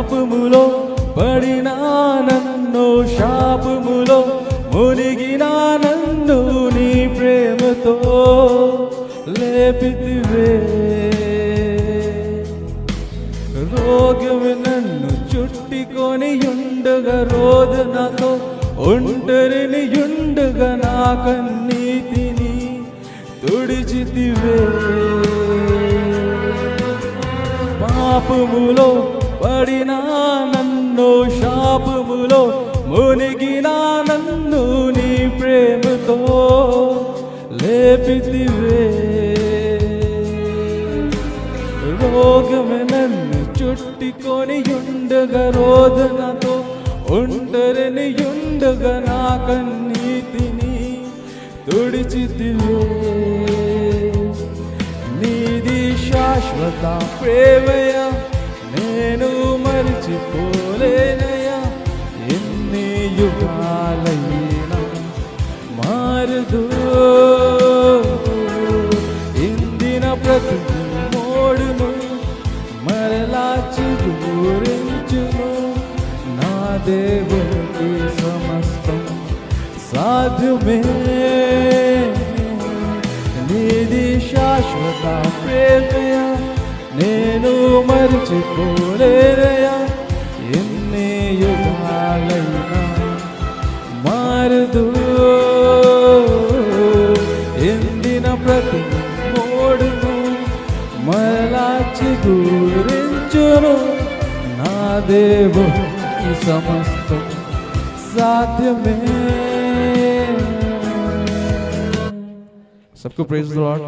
పాపములో పడిన నన్ను, శాపములో మునిగిన నన్ను నీ ప్రేమతో లేపితివే. రోగము నన్ను చుట్టుకొని ఉండగా, రోదనతో ఒంటరిని ఉండగా నా కన్నీటిని తుడిచితివే. పాపములో పడిన నన్ను, శాపములో మునిగిన నన్ను నీ ప్రేమతో లేపితివే. రోగము నన్ను చుట్టుకొని ఉండగా, రోదనతో ఒంటరిని ఉండగా నా కన్నీటిని తుడిచితివే. నీది శాశ్వత ప్రేమయ, నేను మరిచిపోలేనయ్యా. ఎన్ని యుగాలైనా మారదు, ఇందిన ప్రతి మోడును మరలా చిగురించును. నా దేవునికి సమస్తం సాధ్యమే. నీది శాశ్వత ప్రేమయ, నేను మరిచిపోలేనయ్యా. ఎన్ని యుగాలైనా మారదు, ఎండిన ప్రతి మోడును మరలా చిగురించును. నా దేవునికి సమస్తం సాధ్యమే. सबको प्रेज द लॉर्ड.